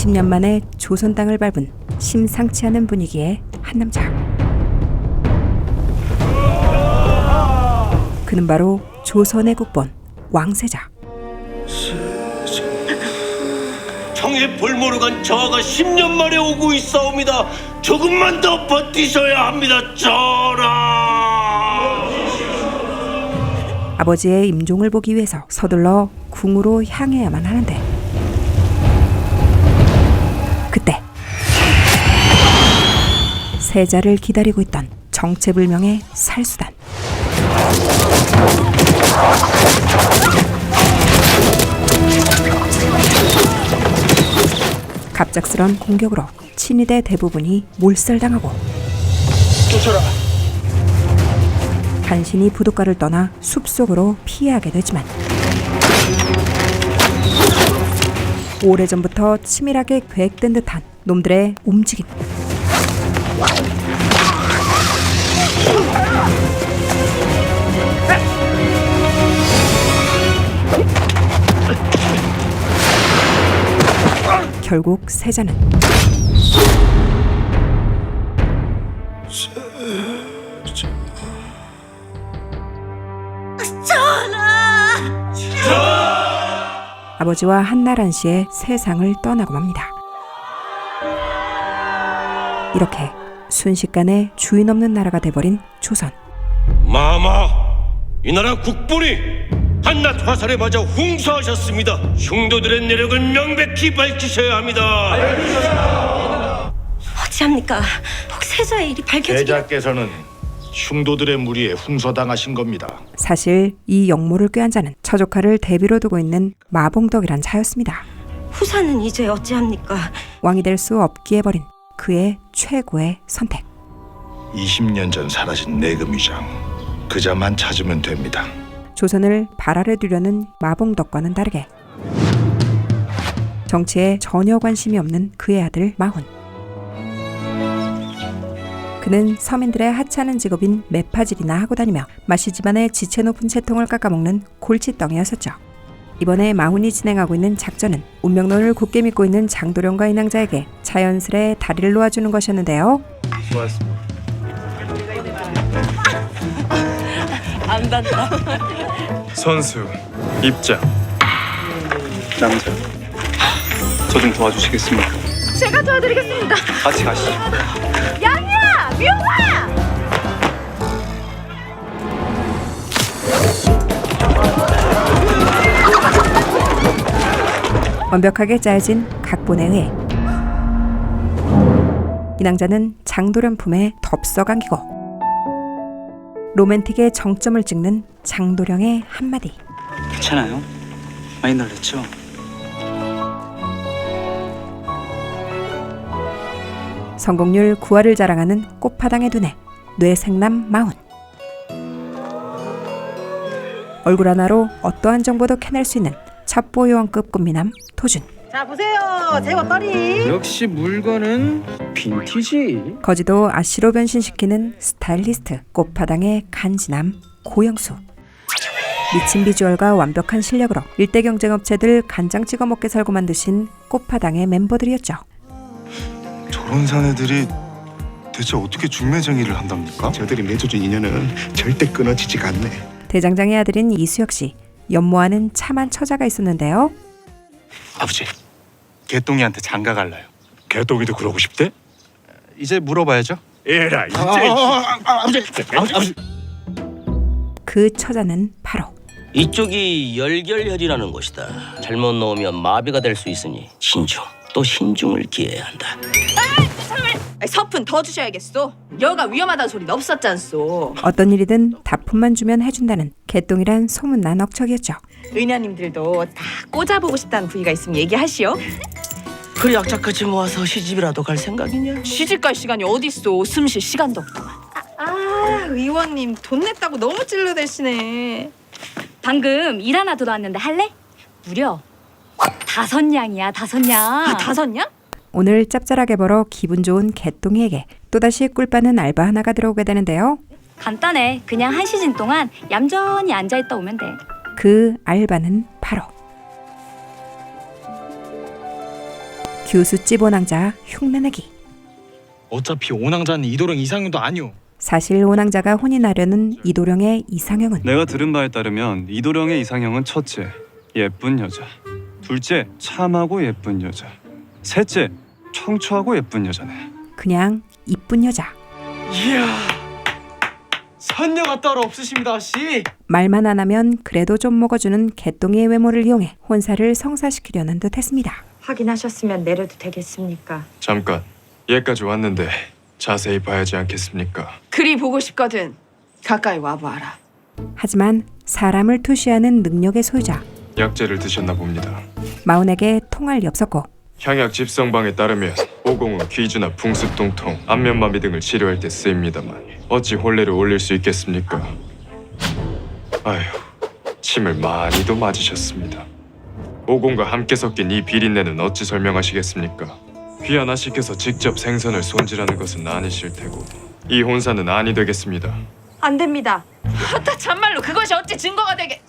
50년 만에 조선 땅을 밟은 심상치 않은 분위기의 한 남자. 그는 바로 조선의 국본 왕세자. 청에 볼모로 간 저하가 10년 만에 오고 있사옵니다. 조금만 더 버티셔야 합니다. 전하. 아버지의 임종을 보기 위해서 서둘러 궁으로 향해야만 하는데, 그때 세자를 기다리고 있던 정체불명의 살수단. 갑작스런 공격으로 친위대 대부분이 몰살당하고, 쫓아라. 간신히 부둣가를 떠나 숲속으로 피하게 되지만, 오래전부터 치밀하게 계획된 듯한 놈들의 움직임. 결국 세자는 아버지와 한나란 씨의 세상을 떠나고 맙니다. 이렇게 순식간에 주인 없는 나라가 돼버린 조선. 마마, 이 나라 국본이 한낱 화살에 맞아 훈수하셨습니다. 흉도들의 내력을 명백히 밝히셔야 합니다. 어찌합니까? 혹 세자의 일이 밝혀지면 세자께서는 흉도들의 무리에 흉서당하신 겁니다. 사실 이 역모를 꾀한 자는 처조카를 대비로 두고 있는 마봉덕이란 자였습니다. 후사는 이제 어찌합니까? 왕이 될 수 없기에 버린 그의 최고의 선택. 20년 전 사라진 내금위장, 그 자만 찾으면 됩니다. 조선을 발 아래 두려는 마봉덕과는 다르게 정치에 전혀 관심이 없는 그의 아들 마훈. 그는 서민들의 하찮은 직업인 매파질이나 하고 다니며 마씨 집안의 지체 높은 채통을 깎아먹는 골칫덩이였었죠. 이번에 마훈이 진행하고 있는 작전은 운명론을 굳게 믿고 있는 장도령과 인왕자에게 자연스레 다리를 놓아주는 것이었는데요. 수고하셨습니다. 안단다. 선수 입장. 남자, 저 좀 도와주시겠습니까? 제가 도와드리겠습니다. 같이 가시죠. 양이야, 미용아. 완벽하게 짜여진 각본에 의해 인왕자는 장도령 품에 덥석 안기고 로맨틱의 정점을 찍는 장도령의 한마디. 괜찮아요? 많이 놀랐죠? 성공률 9할을 자랑하는 꽃파당의 두뇌 뇌생남 마훈. 얼굴 하나로 어떠한 정보도 캐낼 수 있는 첩보요원급 꽃미남 도준. 자 보세요, 제 옷걸이. 역시 물건은 빈티지. 거지도 아씨로 변신시키는 스타일리스트 꽃파당의 간지남 고영수. 미친 비주얼과 완벽한 실력으로 일대 경쟁업체들 간장 찍어 먹게 살고 만드신 꽃파당의 멤버들이었죠. 저런 사내들이 대체 어떻게 중매쟁이를 한답니까? 저들이 맺어준 인연은 절대 끊어지지가 않네. 대장장의 아들인 이수혁 씨, 연모하는 참한 처자가 있었는데요. 아버지, 개똥이한테 장가 갈라요. 개똥이도 그러고 싶대? 이제 물어봐야죠. 에라 이제. 아버지. 그 처자는 바로 이쪽이 열결혈이라는 곳이다. 잘못 놓으면 마비가 될 수 있으니 신중, 또 신중을 기해야 한다. 서푼 더 주셔야겠소. 여가 위험하다는 소리는 없었잖소. 어떤 일이든 다품만 주면 해준다는 개똥이란 소문난 억척이었죠. 의녀님들도 다 꽂아보고 싶다는 부위가 있으면 얘기하시오. 그 약자까지 모아서 시집이라도 갈 생각이냐? 시집갈 시간이 어딨소. 숨 쉴 시간도 없구만. 의원님 돈 냈다고 너무 찔러대시네. 방금 일 하나 들어왔는데 할래? 무려 5냥이야, 5냥. 5냥? 오늘 짭짤하게 벌어 기분 좋은 개똥이에게 또다시 꿀빠는 알바 하나가 들어오게 되는데요. 간단해. 그냥 한 시즌 동안 얌전히 앉아있다 오면 돼. 그 알바는 바로 교수집 오낭자 흉내내기. 어차피 오낭자는 이도령 이상형도 아니오. 사실 오낭자가 혼인하려는 이도령의 이상형은 내가 들은 바에 따르면 이도령의 이상형은 첫째, 예쁜 여자. 둘째, 참하고 예쁜 여자. 셋째, 청초하고 예쁜 여자네. 그냥 이쁜 여자. 이야, 선녀가 따로 없으십니다, 아씨. 말만 안 하면 그래도 좀 먹어주는 개똥이의 외모를 이용해 혼사를 성사시키려는 듯 했습니다. 확인하셨으면 내려도 되겠습니까? 잠깐, 얘까지 왔는데 자세히 봐야지 않겠습니까? 그리 보고 싶거든. 가까이 와봐라. 하지만 사람을 투시하는 능력의 소유자 약재를 드셨나 봅니다. 마운에게 통할 리 없었고 향약 집성방에 따르면 오공은 귀주나 풍습통통, 안면마비 등을 치료할 때 쓰입니다만 어찌 혼례를 올릴 수 있겠습니까? 아휴, 침을 많이도 맞으셨습니다. 오공과 함께 섞인 이 비린내는 어찌 설명하시겠습니까? 귀한 아씨께서 직접 생선을 손질하는 것은 아니실 테고 이 혼사는 아니 되겠습니다. 안 됩니다. 헛다 참말로 그것이 어찌 증거가 되게?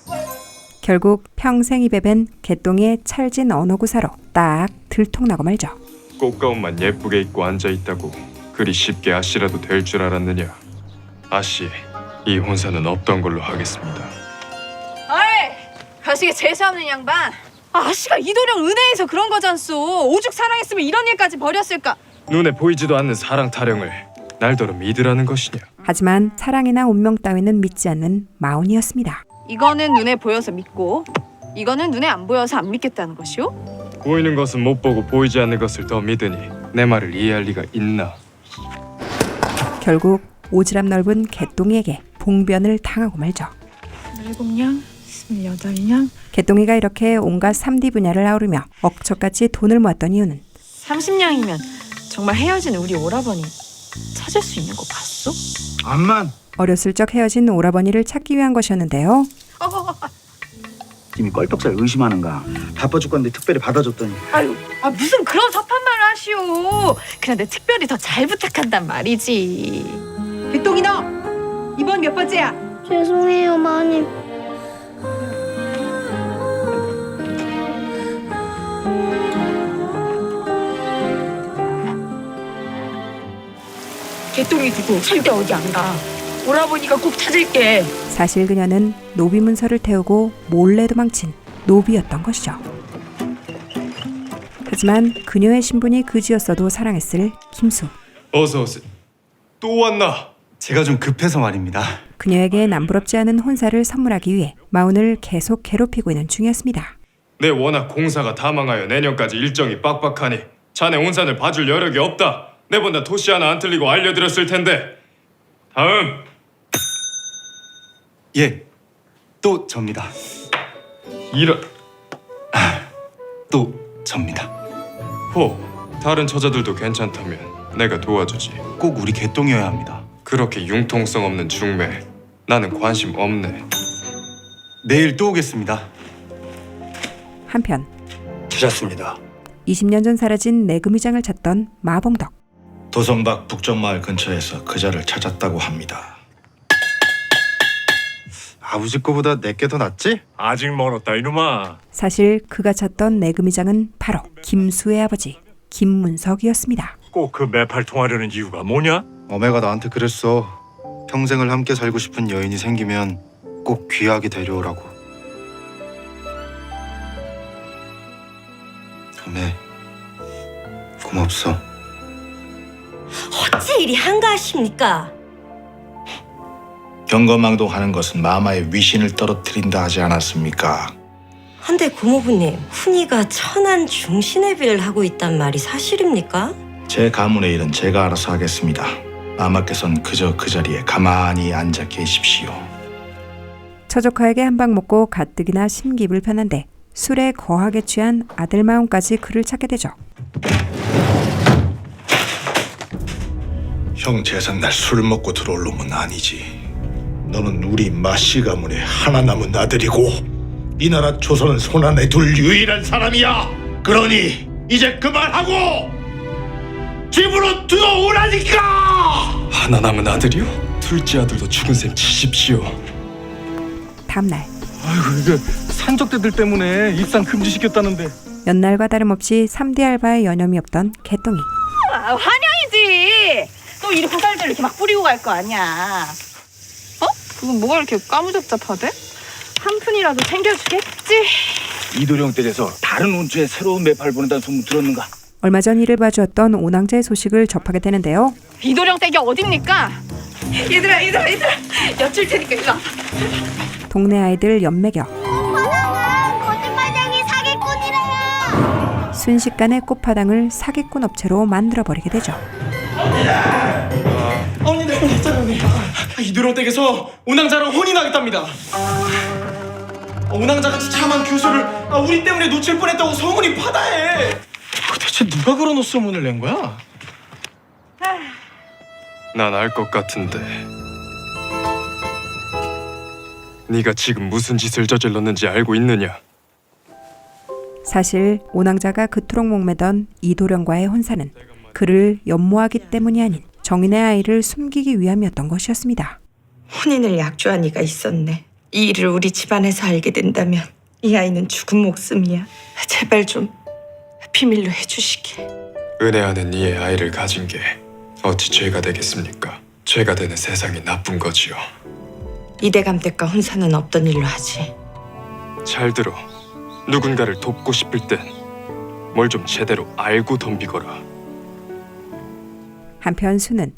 결국 평생 입에 밴 개똥이의 찰진 언어구사로 딱 들통나고 말죠. 꽃가운만 예쁘게 입고 앉아있다고 그리 쉽게 아씨라도 될 줄 알았느냐? 아씨, 이 혼사는 없던 걸로 하겠습니다. 어이! 거시기 재수없는 양반. 아씨가 이도령 은혜에서 그런 거잖소. 오죽 사랑했으면 이런 일까지 벌였을까? 눈에 보이지도 않는 사랑 타령을 날더러 믿으라는 것이냐? 하지만 사랑이나 운명 따위는 믿지 않는 마운이었습니다. 이거는 눈에 보여서 믿고 이거는 눈에 안 보여서 안 믿겠다는 것이오? 보이는 것은 못 보고 보이지 않는 것을 더 믿으니 내 말을 이해할 리가 있나? 결국 오지랖 넓은 개똥이에게 봉변을 당하고 말죠. 7냥, 28냥, 개똥이가 이렇게 온갖 3D 분야를 아우르며 억척같이 돈을 모았던 이유는 30냥이면 정말 헤어진 우리 오라버니 찾을 수 있는 거 봤어? 암만. 어렸을 적 헤어진 오라버니를 찾기 위한 것이었는데요. 님이 껄떡살 의심하는가? 바빠 죽겠는데 특별히 받아줬더니 아유, 무슨 그런 섭한 말을 하시오. 그런데 특별히 더 잘 부탁한단 말이지. 개똥이 너 이번 몇 번째야? 죄송해요, 마님. 개똥이 두고 절대 어디 안 가. 오라버니가 꼭 찾을게. 사실 그녀는 노비 문서를 태우고 몰래 도망친 노비였던 것이죠. 하지만 그녀의 신분이 그지였어도 사랑했을 김수. 어서 오세요. 또 왔나? 제가 좀 급해서 말입니다. 그녀에게 남부럽지 않은 혼사를 선물하기 위해 마운을 계속 괴롭히고 있는 중이었습니다. 내 워낙 공사가 다 망하여 내년까지 일정이 빡빡하니 자네 혼산을 봐줄 여력이 없다. 내보다 토시 하나 안 틀리고 알려드렸을 텐데. 다음. 예, 또 접니다. 이런. 또 접니다. 호. 다른 처자들도 괜찮다면 내가 도와주지. 꼭 우리 개똥이어야 합니다. 그렇게 융통성 없는 중매 나는 관심 없네. 내일 또 오겠습니다. 한편 찾았습니다. 20년 전 사라진 내금위장을 찾던 마봉덕. 도성박 북전마을 근처에서 그자를 찾았다고 합니다. 아버지 거보다 내게 더 낫지? 아직 멀었다 이놈아. 사실 그가 찾던 내금위장은 바로 김수의 아버지 김문석이었습니다. 꼭 그 매팔 통하려는 이유가 뭐냐? 어메가 나한테 그랬어. 평생을 함께 살고 싶은 여인이 생기면 꼭 귀하게 데려오라고. 어메, 고맙소. 어찌 이리 한가하십니까? 경거망동하는 것은 마마의 위신을 떨어뜨린다 하지 않았습니까? 한데 고모부님, 훈이가 천한 중신의 하고 있단 말이 사실입니까? 제 가문의 일은 제가 알아서 하겠습니다. 마마께서는 그저 그 자리에 가만히 앉아 계십시오. 처조카에게 한 방 먹고 가뜩이나 심기불편한데 술에 거하게 취한 아들 마운까지 그를 찾게 되죠. 형 제삿날 술 먹고 들어올 놈은 아니지. 너는 우리 마씨 가문의 하나 남은 아들이고 이 나라 조선을 손안에 둘 유일한 사람이야. 그러니 이제 그만하고 집으로 들어오라니까. 하나 남은 아들이요? 둘째 아들도 죽은 셈 치십시오. 다음날 아이고 이게 산적대들 때문에 입상 금지시켰다는데. 연날과 다름없이 3D 알바에 여념이 없던 개똥이. 환영이지. 또 이 화살들 이렇게 막 뿌리고 갈 거 아니야. 그건 뭐가 이렇게 까무잡잡하대? 한 푼이라도 챙겨주겠지. 이도령 댁에서 다른 온주에 새로운 매파를 보낸다는 소문 들었는가? 얼마 전 이를 봐주었던 오낭자의 소식을 접하게 되는데요. 이도령 댁이 어딥니까? 얘들아 여쭐 테니까 일로 와. 동네 아이들 연매겨 거짓말쟁이 사기꾼이래요. 순식간에 꽃파당을 사기꾼 업체로 만들어버리게 되죠. 이도령 댁에서 오낭자랑 혼이 나겠답니다. 오낭자같이 참한 교수를 우리 때문에 놓칠 뻔했다고 소문이 파다해. 대체 누가 그런 소문을 낸 거야? 난 알 것 같은데. 네가 지금 무슨 짓을 저질렀는지 알고 있느냐? 사실 오낭자가 그토록 목매던 이도령과의 혼사는 그를 연모하기 때문이 아닌 정인의 아이를 숨기기 위함이었던 것이었습니다. 혼인을 약조한 이가 있었네. 이 일을 우리 집안에서 알게 된다면 이 아이는 죽은 목숨이야. 제발 좀 비밀로 해주시게. 은혜하는 이의 아이를 가진 게 어찌 죄가 되겠습니까? 죄가 되는 세상이 나쁜 거지요. 이대감 댁과 혼사는 없던 일로 하지. 잘 들어. 누군가를 돕고 싶을 땐 뭘 좀 제대로 알고 덤비거라. 한편 수는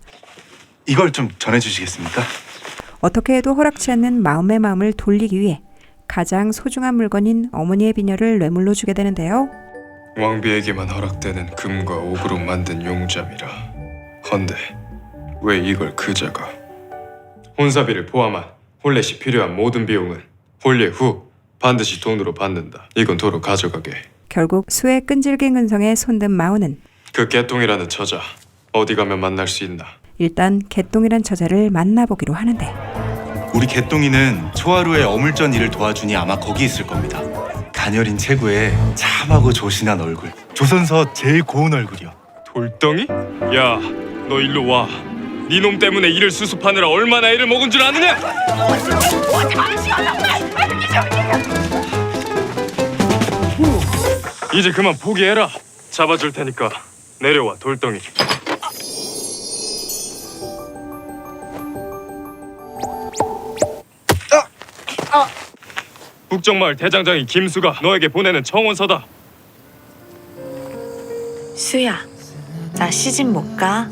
이걸 좀 전해주시겠습니까? 어떻게 해도 허락치 않는 마음의 마음을 돌리기 위해 가장 소중한 물건인 어머니의 비녀를 뇌물로 주게 되는데요. 왕비에게만 허락되는 금과 옥으로 만든 용잠이라. 헌데 왜 이걸 그자가? 혼사비를 포함한 혼례시 필요한 모든 비용은 혼례 후 반드시 돈으로 받는다. 이건 도로 가져가게. 결국 수의 끈질긴 근성에 손든 마우는 그 개똥이라는 처자 어디 가면 만날 수 있나? 일단 개똥이란 처자를 만나보기로 하는데 우리 개똥이는 초하루에 어물전 일을 도와주니 아마 거기 있을 겁니다. 가녀린 체구에 참하고 조신한 얼굴. 조선서 제일 고운 얼굴이요. 돌덩이? 야, 너 일로 와. 네 놈 때문에 일을 수습하느라 얼마나 애를 먹은 줄 아느냐? 이제 그만 포기해라. 잡아줄 테니까 내려와, 돌덩이. 북정마을 대장장이 김수가 너에게 보내는 청원서다. 수야, 나 시집 못 가.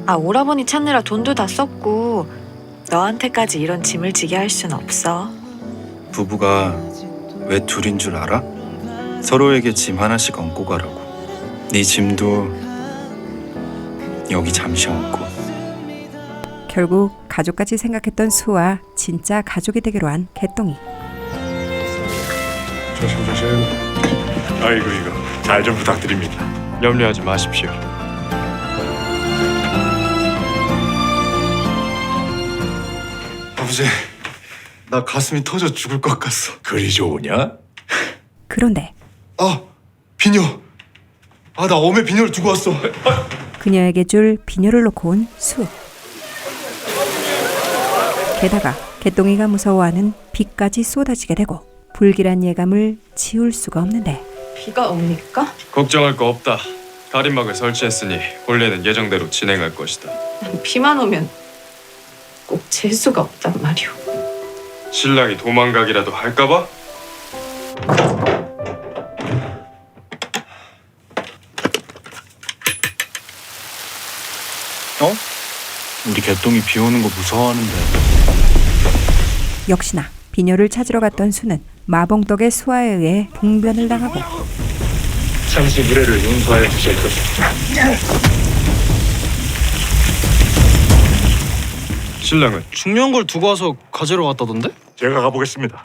오라버니 찾느라 돈도 다 썼고 너한테까지 이런 짐을 지게 할 순 없어. 부부가 왜 둘인 줄 알아? 서로에게 짐 하나씩 얹고 가라고. 네 짐도 여기 잠시 얹고. 결국 가족까지 생각했던 수와 진짜 가족이 되기로 한 개똥이. 조심조심. 아이고 이거 잘 좀 부탁드립니다. 염려하지 마십시오. 아버지, 나 가슴이 터져 죽을 것 같았어. 그리 좋으냐? 그런데 비녀. 나 엄의 비녀를 두고 왔어. 그녀에게 줄 비녀를 놓고 온 수. 게다가 개똥이가 무서워하는 비까지 쏟아지게 되고 불길한 예감을 지울 수가 없는데 비가 옵니까? 걱정할 거 없다. 가림막을 설치했으니 혼례는 예정대로 진행할 것이다. 비만 오면 꼭 재수가 없단 말이오. 신랑이 도망가기라도 할까봐? 우리 개똥이 비 오는 거 무서워하는데. 역시나 비녀를 찾으러 갔던 수는 마봉덕의 수하에 의해 봉변을 당하고 잠시 미래를 용서하여 주실 것입니다. 신랑은 중요한 걸 두고 와서 가지러 왔다던데? 제가 가보겠습니다.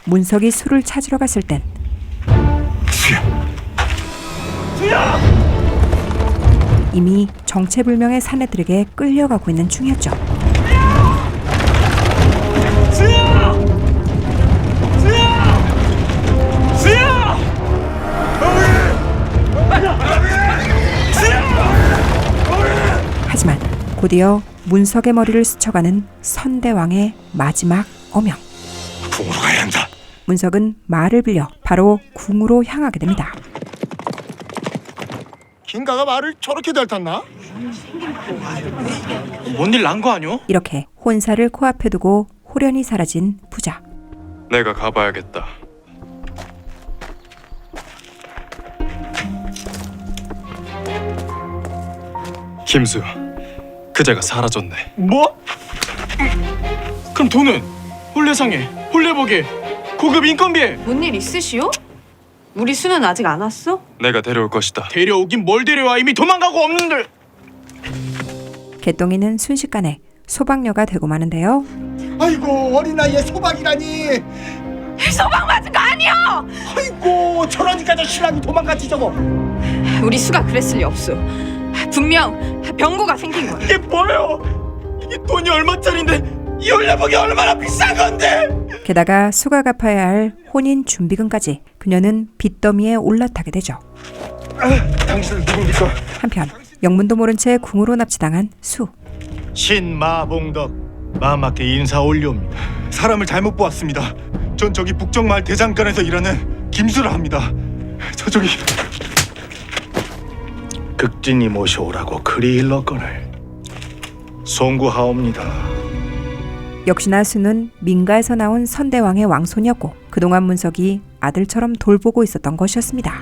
문석이 수를 찾으러 갔을 땐 이미 정체불명의 사내들에게 끌려가고 있는 중이었죠. 하지만 곧이어 문석의 머리를 스쳐가는 선대왕의 마지막 어명. 궁으로 가야 한다. 문석은 말을 빌려 바로 궁으로 향하게 됩니다. 김가가 말을 저렇게 잘 탔나? 뭔 일 난 거 아니오? 이렇게 혼사를 코앞에 두고 호련히 사라진 부자. 내가 가봐야겠다. 김수, 그자가 사라졌네. 뭐? 그럼 돈은? 혼례상에, 혼례복에, 고급 인건비에 뭔 일 있으시오? 우리 수는 아직 안 왔어? 내가 데려올 것이다. 데려오긴 뭘 데려와. 이미 도망가고 없는데. 개똥이는 순식간에 소방녀가 되고 마는데요. 아이고 어린 나이에 소박이라니. 소방 맞은 거 아니오! 아이고 저러니까 저 신랑이 도망갔지 저거. 우리 수가 그랬을 리 없어. 분명 병고가 생긴 거야. 이게 뭐예요? 이게 돈이 얼마짜린데 이 혼례복이 얼마나 비싼 건데? 게다가 수가 갚아야 할 혼인 준비금까지 그녀는 빚더미에 올라타게 되죠. 당신은 누굽니까? 한편 영문도 모른 채 궁으로 납치당한 수. 신마봉덕 마마께 인사 올려옵니다. 사람을 잘못 보았습니다. 전 저기 북정마을 대장간에서 일하는 김수라 합니다. 저기 극진이 모셔오라고 그리 일렀거늘 송구하옵니다. 역시나 수는 민가에서 나온 선대왕의 왕손이었고 그동안 문석이 아들처럼 돌보고 있었던 것이었습니다.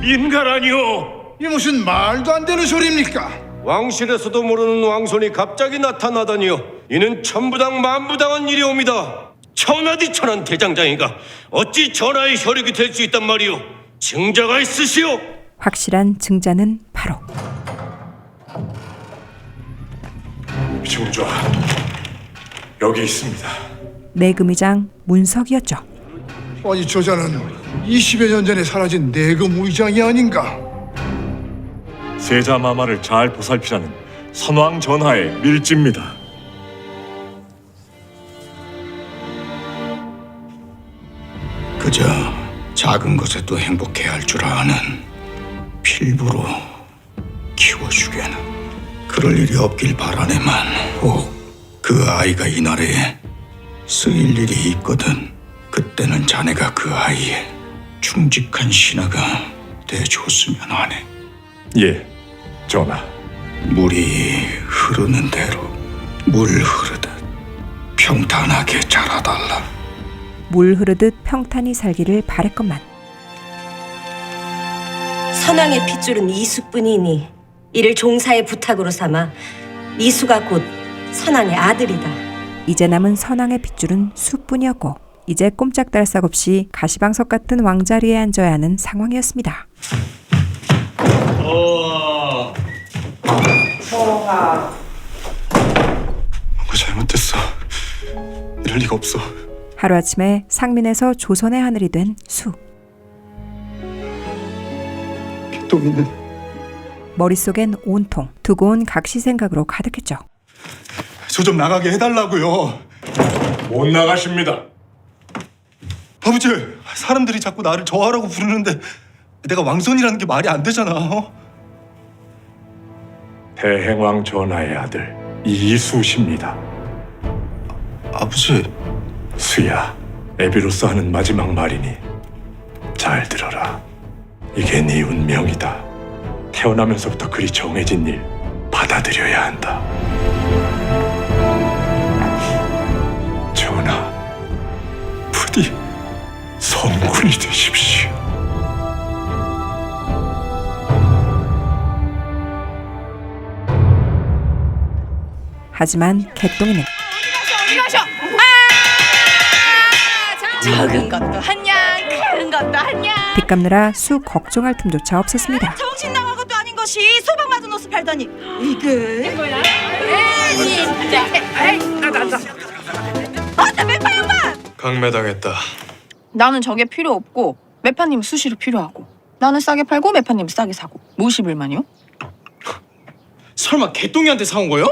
인가라니요? 이 무슨 말도 안 되는 소리입니까? 왕실에서도 모르는 왕손이 갑자기 나타나다니요. 이는 천부당 만부당한 일이옵니다. 천하디천한 대장장이가 어찌 전하의 혈육이 될 수 있단 말이오. 증자가 있으시오. 확실한 증자는 바로 증좌 여기 있습니다. 내금의장 문석이었죠. 아니 저자는 20여 년 전에 사라진 내금 의장이 아닌가? 세자 마마를 잘 보살피라는 선왕 전하의 밀지입니다. 그저 작은 것에도 행복해야 할 줄 아는 필부로 키워주게는 그럴 일이 없길 바라네만 혹 그 아이가 이 나라에 쓰일 일이 있거든 그때는 자네가 그 아이의 충직한 신하가 돼줬으면 하네. 예, 전하. 물이 흐르는 대로 물 흐르듯 평탄하게 자라달라. 물 흐르듯 평탄히 살기를 바랬건만 선왕의 핏줄은 이수뿐이니 이를 종사의 부탁으로 삼아 이수가 곧 선왕의 아들이다. 이제 남은 선왕의 핏줄은 수뿐이었고 이제 꼼짝달싹 없이 가시방석 같은 왕자리에 앉아야 하는 상황이었습니다. 뭔가 잘못됐어. 이럴 리가 없어. 하루아침에 상민에서 조선의 하늘이 된 수. 개똥이는 머릿속엔 온통 두고 온 각시 생각으로 가득했죠. 저 좀 나가게 해달라고요. 못 나가십니다. 아버지, 사람들이 자꾸 나를 저하라고 부르는데 내가 왕손이라는 게 말이 안 되잖아. 대행왕 전하의 아들 이수십니다. 아버지, 수야, 애비로서 하는 마지막 말이니 잘 들어라. 이게 네 운명이다. 태어나면서부터 그리 정해진 일 받아들여야 한다. 전하, 부디 성군이 되십시오. 하지만 개똥이는 어디 가셔? 적은 것도 한양, 큰 것도 한양. 빚 갚느라 수 걱정할 틈조차 없었습니다. 정신 나간 것도 아닌 것이 소방 맞은 옷을 팔다니 이게 뭐야? 에이 진짜. 에이 나나. 어따 매파 양반! 강매당했다. 나는 저게 필요 없고 매파님 수시로 필요하고. 나는 싸게 팔고 매파님 싸게 사고. 무엇이 불만이요? 설마 개똥이한테 사온 거요?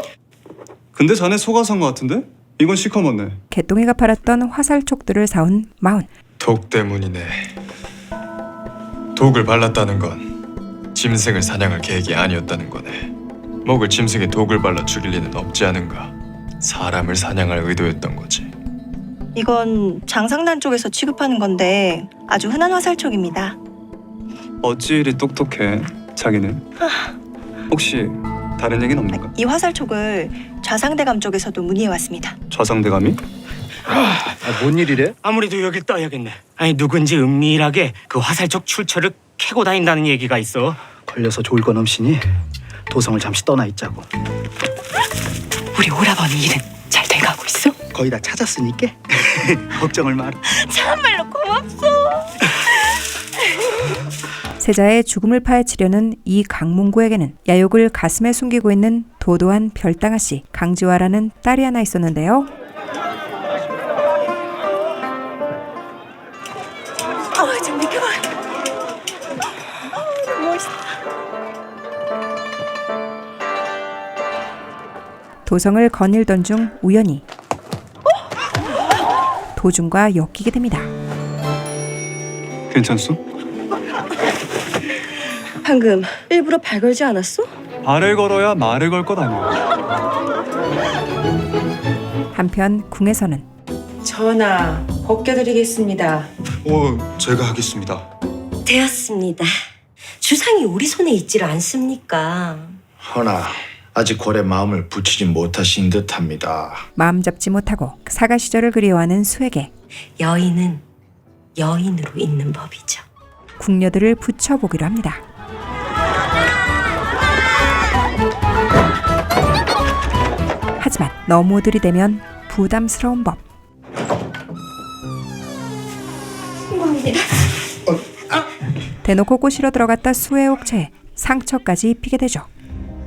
근데 자네 소가 산 거 같은데? 이건 시커먼네. 개똥이가 팔았던 화살촉들을 사온 마운. 독 때문이네. 독을 발랐다는 건 짐승을 사냥할 계획이 아니었다는 거네. 먹을 짐승에 독을 발라 죽일 리는 없지 않은가. 사람을 사냥할 의도였던 거지. 이건 장상단 쪽에서 취급하는 건데 아주 흔한 화살촉입니다. 어찌 이리 똑똑해 자기는? 혹시 다른 얘기는 없는가? 이 화살촉을 좌상대감 쪽에서도 문의해 왔습니다. 좌상대감이? 뭔 일이래? 아무래도 여길 떠야겠네. 아니 누군지 은밀하게 그 화살촉 출처를 캐고 다닌다는 얘기가 있어. 걸려서 좋을 건 없으니 도성을 잠시 떠나 있자고. 우리 오라버니 일은 잘 돼가고 있어? 거의 다 찾았으니까 걱정을 마라. 참말로 고맙소. 세자의 죽음을 파헤치려는 이 강문구에게는 야욕을 가슴에 숨기고 있는 도도한 별당아씨 강지화라는 딸이 하나 있었는데요. 좀 비켜봐. 멋있다. 도성을 거닐던 중 우연히 도중과 엮이게 됩니다. 괜찮소? 방금 일부러 발 걸지 않았어? 발을 걸어야 말을 걸 것 아니야. 한편 궁에서는 전하, 벗겨드리겠습니다. 제가 하겠습니다. 되었습니다. 주상이 우리 손에 있지를 않습니까? 허나 아직 골에 마음을 붙이지 못하신 듯합니다. 마음 잡지 못하고 사가 시절을 그리워하는 수에게 여인은 여인으로 있는 법이죠. 궁녀들을 붙여보기로 합니다. 하지만 너무 들이대면 부담스러운 법. 대놓고 꼬시러 들어갔다 수의 옥체에 상처까지 입히게 되죠.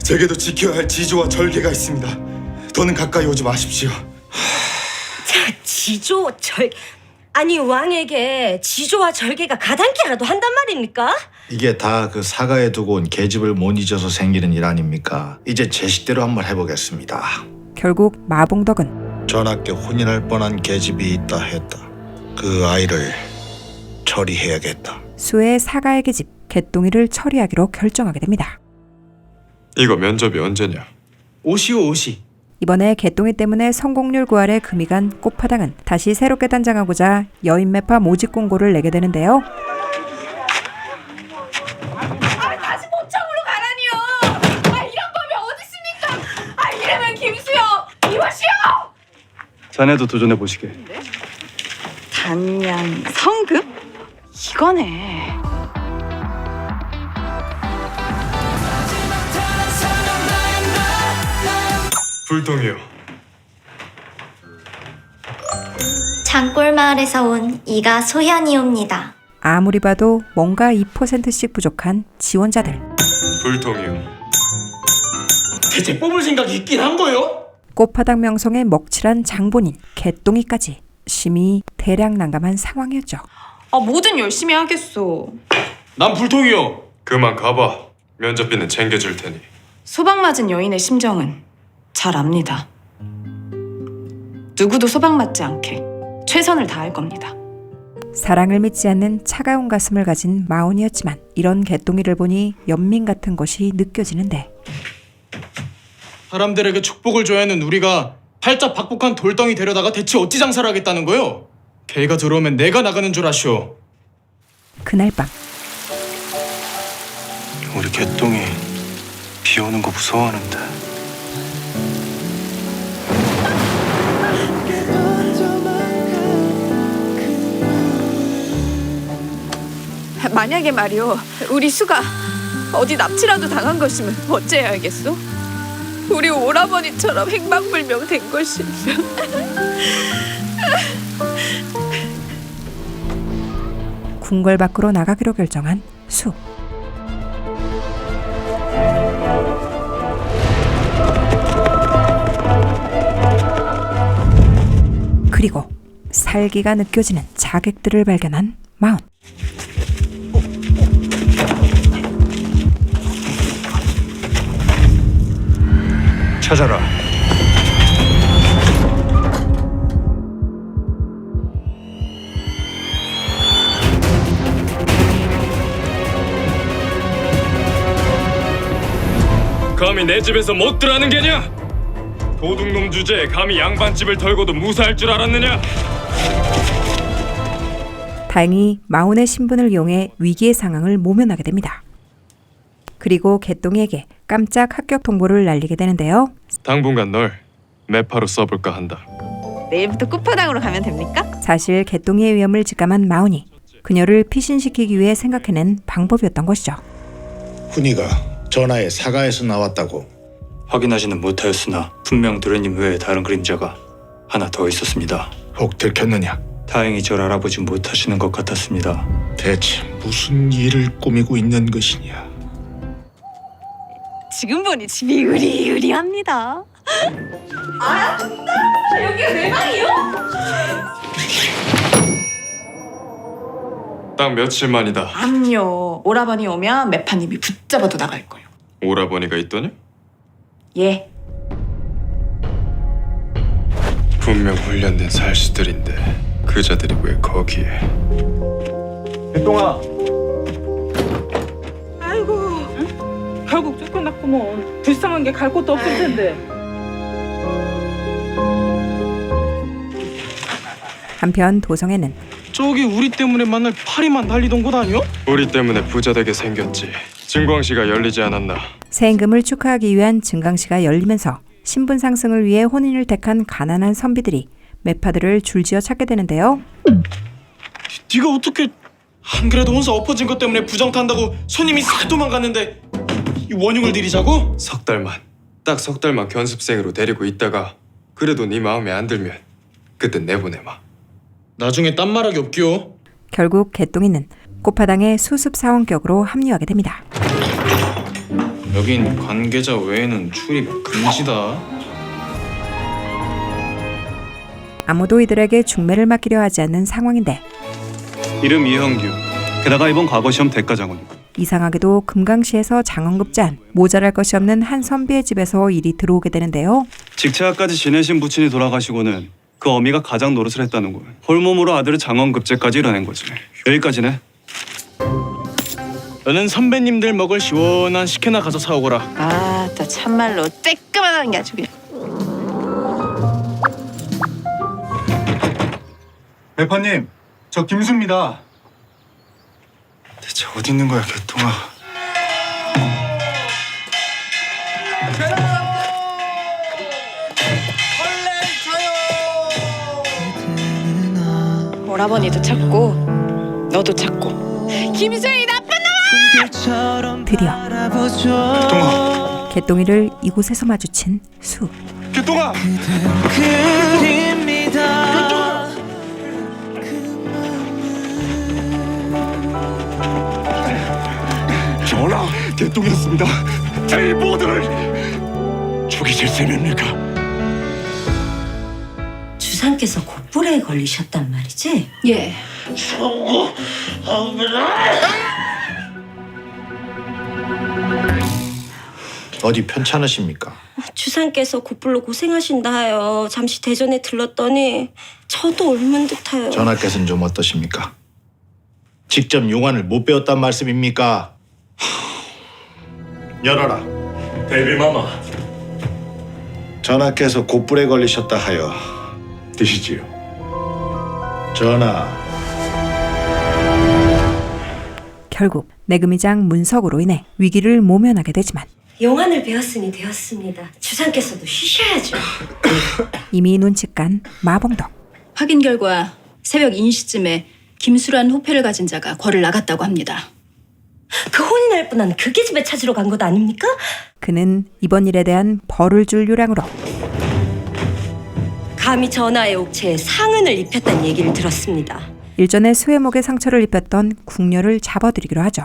제게도 지켜야 할 지조와 절개가 있습니다. 더는 가까이 오지 마십시오. 지조 절 아니 왕에게 지조와 절개가 가당키라도 한단 말입니까? 이게 다 그 사가에 두고 온 계집을 못 잊어서 생기는 일 아닙니까? 이제 제 식대로 한번 해보겠습니다. 결국 마봉덕은 전하께 혼인할 뻔한 계집이 있다 했다. 그 아이를 처리해야겠다. 수의 사가에게 집 개똥이를 처리하기로 결정하게 됩니다. 이거 면접이 언제냐? 오시오 오시. 이번에 개똥이 때문에 성공률 구할에 금이 간 꽃파당은 다시 새롭게 단장하고자 여인 매파 모집 공고를 내게 되는데요. 다시 모청으로 가라니요. 이런 법이 어딨습니까? 이러면 김수요 이보시오. 자네도 도전해 보시게. 단양 성급? 이거네. 불통이요. 장골마을에서 온 이가 소현이옵니다. 아무리 봐도 뭔가 2%씩 부족한 지원자들. 불통이요. 대체 뽑을 생각이 있긴 한 거요? 꽃파당 명성에 먹칠한 장본인 개똥이까지 심히 대략난감한 상황이었죠. 뭐든 열심히 하겠소. 난 불통이요. 그만 가봐. 면접비는 챙겨줄 테니. 소방 맞은 여인의 심정은 잘 압니다. 누구도 소방 맞지 않게 최선을 다할 겁니다. 사랑을 믿지 않는 차가운 가슴을 가진 마온이었지만 이런 개똥이를 보니 연민 같은 것이 느껴지는데 사람들에게 축복을 줘야 하는 우리가 팔자 박복한 돌덩이 데려다가 대체 어찌 장사를 하겠다는 거요? 걔가 들어오면 내가 나가는 줄 아시오. 그날 밤 우리 개똥이 비 오는 거 무서워하는데. 만약에 말이오, 우리 수가 어디 납치라도 당한 것이면 어째야 알겠소? 우리 오라버니처럼 행방불명 된 것이면 궁궐 밖으로 나가기로 결정한 수. 그리고 살기가 느껴지는 자객들을 발견한 마온. 찾아라. 감히 내 집에서 못 들어가는 게냐? 도둑놈 주제에 감히 양반집을 털고도 무사할 줄 알았느냐? 다행히 마운의 신분을 이용해 위기의 상황을 모면하게 됩니다. 그리고 개똥이에게 깜짝 합격 통보를 날리게 되는데요. 당분간 널 매파로 써볼까 한다. 내일부터 끝판왕으로 가면 됩니까? 사실 개똥이의 위험을 직감한 마운이 그녀를 피신시키기 위해 생각해낸 방법이었던 것이죠. 훈이가 전화에 사가에서 나왔다고. 확인하지는 못하였으나 분명 도련님 외에 다른 그림자가 하나 더 있었습니다. 혹 들켰느냐? 다행히 절 알아보지 못하시는 것 같았습니다. 대체 무슨 일을 꾸미고 있는 것이냐? 지금 보니 집이 으리으리합니다. 여기가 내 방이요? 딱 며칠 만이다. 암요. 오라버니 오면 매파님이 붙잡아도 나갈 거요. 오라버니가 있더냐? 예. 분명 훈련된 살수들인데 그자들이 왜 거기에? 개똥아. 아이고, 결국 쫓겨났구먼. 불쌍한 게 갈 곳도 없을 텐데. 한편 도성에는 저기 우리 때문에 만날 파리만 달리던 곳 아니요? 우리 때문에 부자 되게 생겼지. 증광시가 열리지 않았나? 새 임금을 축하하기 위한 증강시가 열리면서 신분 상승을 위해 혼인을 택한 가난한 선비들이 매파들을 줄지어 찾게 되는데요. 네가 어떻게 안 그래도 혼자 엎어진 것 때문에 부정 탄다고 손님이 싹 도망갔는데 이 원흉을 들이자고? 석 달만, 딱 석 달만 견습생으로 데리고 있다가 그래도 네 마음에 안 들면 그때 내보내마. 나중에 딴 말하기 없기요. 결국 개똥이는 꽃파당의 수습 사원격으로 합류하게 됩니다. 여긴 관계자 외에는 출입 금지다. 아무도 이들에게 중매를 맡기려 하지 않는 상황인데 이름 이형규. 게다가 이번 과거시험 대과장원이고. 이상하게도 금강시에서 장원급제한 모자랄 것이 없는 한 선비의 집에서 일이 들어오게 되는데요. 직체하까지 지내신 부친이 돌아가시고는 그 어미가 가장 노릇을 했다는 거야. 홀몸으로 아들을 장원급제까지 이뤄낸 거지. 여기까지네. 너는 선배님들 먹을 시원한 식혜나 가서 사오거라. 아따 참말로 쬐끄만한 게 아주 그냥. 매파님, 저 김수입니다. 대체 어디 있는 거야, 개똥아? 오라버니도 찾고 너도 찾고 김수희 나쁜 놈아! 드디어 개똥아, 개똥이를 이곳에서 마주친 수. 개똥아! 전하, 개똥이었습니다. 제 모두를 죽이실 셈입니까? 주상께서 곧불에 걸리셨단 말이지? 예. 어디 편찮으십니까? 주상께서 곧불로 고생하신다 하여 잠시 대전에 들렀더니 저도 옮은 듯하여. 전하께서는 좀 어떠십니까? 직접 용안을 못 배웠단 말씀입니까? 열어라. 대비마마, 전하께서 곧불에 걸리셨다 하여 드시지요. 전하, 결국 내금이장 문석으로 인해 위기를 모면하게 되지만 용안을 배웠으니 되었습니다. 주상께서도 쉬셔야죠. 이미 눈치깐 마봉덕. 확인 결과 새벽 인시쯤에 김수란 호패를 가진 자가 궐을 나갔다고 합니다. 그 혼인할 뻔한 그 계집애 찾으러 간 것 아닙니까? 그는 이번 일에 대한 벌을 줄 요량으로 감히 전하의 옥체에 상흔을 입혔다는 얘기를 들었습니다. 일전에 수해목에 상처를 입혔던 궁녀를 잡아들이기로 하죠.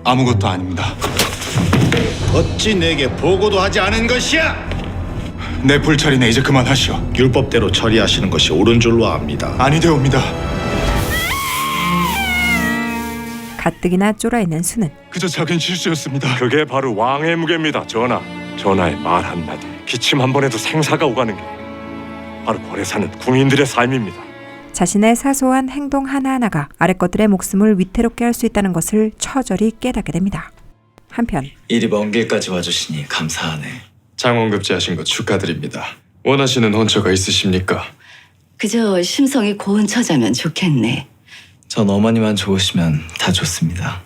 아무것도 아닙니다. 어찌 내게 보고도 하지 않은 것이야? 내 불찰이네, 이제 그만하시오. 율법대로 처리하시는 것이 옳은 줄로 압니다. 아니되옵니다. 가뜩이나 쫄아있는 수는 그저 작은 실수였습니다. 그게 바로 왕의 무게입니다, 전하. 전하의 말 한마디, 기침 한 번에도 생사가 오가는 게 바로 궐에 사는 궁인들의 삶입니다. 자신의 사소한 행동 하나하나가 아래 것들의 목숨을 위태롭게 할 수 있다는 것을 처절히 깨닫게 됩니다. 한편 이리 먼 길까지 와주시니 감사하네. 장원급제하신 거 축하드립니다. 원하시는 혼처가 있으십니까? 그저 심성이 고운 처자면 좋겠네. 전 어머니만 좋으시면 다 좋습니다.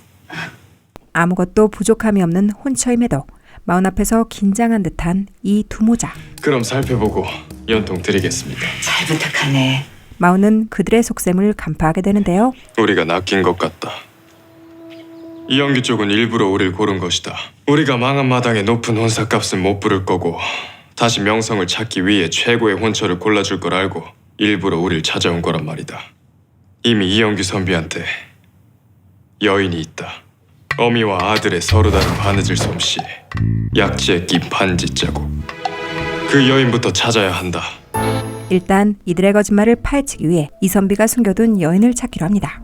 아무것도 부족함이 없는 혼처임에도 마운 앞에서 긴장한 듯한 이 두 모자. 그럼 살펴보고 연통 드리겠습니다. 잘 부탁하네. 마운은 그들의 속셈을 간파하게 되는데요. 우리가 낚인 것 같다. 이영규 쪽은 일부러 우릴 고른 것이다. 우리가 망한 마당에 높은 혼사값은 못 부를 거고 다시 명성을 찾기 위해 최고의 혼처를 골라줄 걸 알고 일부러 우릴 찾아온 거란 말이다. 이미 이영규 선비한테 여인이 있다. 어미와 아들의 서로 다른 바느질 솜씨, 약지에 낀 반지 자국. 그 여인부터 찾아야 한다. 일단 이들의 거짓말을 파헤치기 위해 이선비가 숨겨둔 여인을 찾기로 합니다.